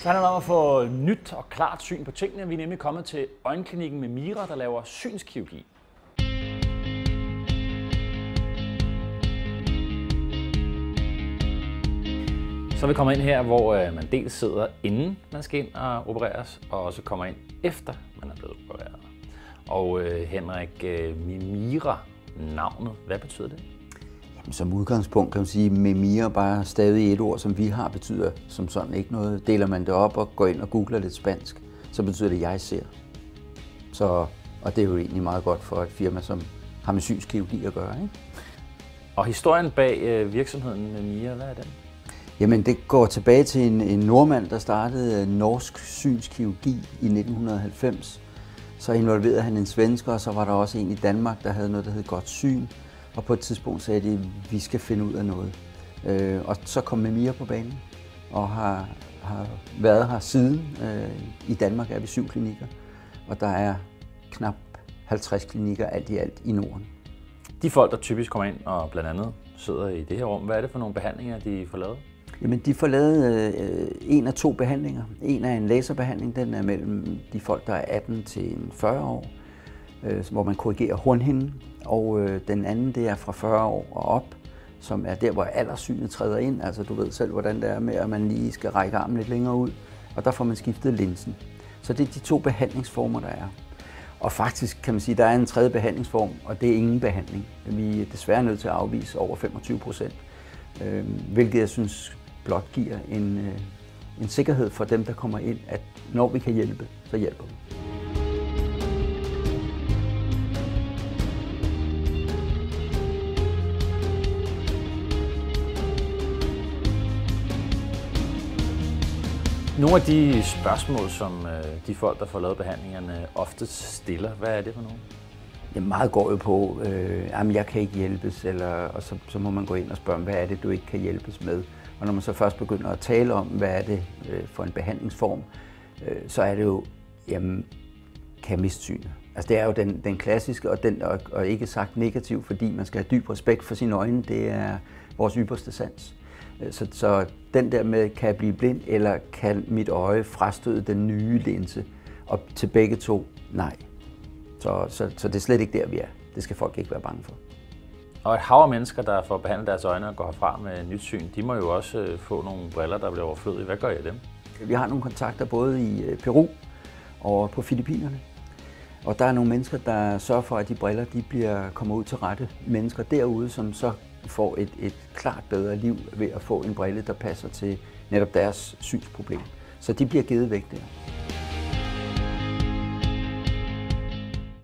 Så handler det om at få nyt og klart syn på tingene. Vi er nemlig kommet til øjenklinikken med Mira, der laver synskirurgi. Så vi kommer ind her, hvor man dels sidder inden man skal ind og opereres, og også kommer ind efter man er blevet opereret. Og Henrik, Mira, navnet, hvad betyder det? Jamen, som udgangspunkt kan man sige, at Mira bare stadig et ord, som vi har, betyder som sådan ikke noget. Deler man det op og går ind og googler lidt spansk, så betyder det, jeg ser. Og det er jo egentlig meget godt for et firma, som har med synskirurgi at gøre, ikke? Og historien bag virksomheden med Mira, hvad er den? Jamen, det går tilbage til en nordmand, der startede norsk synskirurgi i 1990. Så involverede han en svensker, og så var der også en i Danmark, der havde noget, der hed Godt Syn. Og på et tidspunkt sagde de, at vi skal finde ud af noget. Og så kom Mira på banen, og har været her siden. I Danmark er vi 7 klinikker, og der er knap 50 klinikker alt i Norden. De folk, der typisk kommer ind og blandt andet sidder i det her rum, hvad er det for nogle behandlinger, de får lavet? Jamen, de får lavet 1 af 2 behandlinger. En er en laserbehandling, den er mellem de folk, der er 18 til 40 år, hvor man korrigerer hornhinden. Og den anden, det er fra 40 år og op, som er der, hvor alderssynet træder ind. Altså, du ved selv, hvordan det er med, at man lige skal række armen lidt længere ud. Og der får man skiftet linsen. Så det er de 2 behandlingsformer, der er. Og faktisk kan man sige, at der er en 3. behandlingsform, og det er ingen behandling. Vi er desværre nødt til at afvise over 25%, hvilket jeg synes blot giver en sikkerhed for dem, der kommer ind, at når vi kan hjælpe, så hjælper vi. Nogle af de spørgsmål, som de folk, der får lavet behandlingerne, oftest stiller, hvad er det for nogle? Jamen, meget går jo på, at jeg kan ikke hjælpes, og så må man gå ind og spørge, hvad er det, du ikke kan hjælpes med? Og når man så først begynder at tale om, hvad er det for en behandlingsform, så er det jo, jamen, kan jeg miste synet? Altså, det er jo den klassiske, og ikke sagt negativ, fordi man skal have dyb respekt for sine øjne, det er vores ypperste sans. Så den der med, kan jeg blive blind, eller kan mit øje frastøde den nye linse? Og til begge 2, nej. Så det er slet ikke der, vi er. Det skal folk ikke være bange for. Og et hav af mennesker, der får behandlet deres øjne og går herfra med nyt syn, de må jo også få nogle briller, der bliver overflødige. Hvad gør I af dem? Vi har nogle kontakter både i Peru og på Filippinerne. Og der er nogle mennesker, der sørger for, at de briller kommer ud til rette mennesker derude, som så får et klart bedre liv ved at få en brille, der passer til netop deres synsproblem. Så de bliver givet væk der.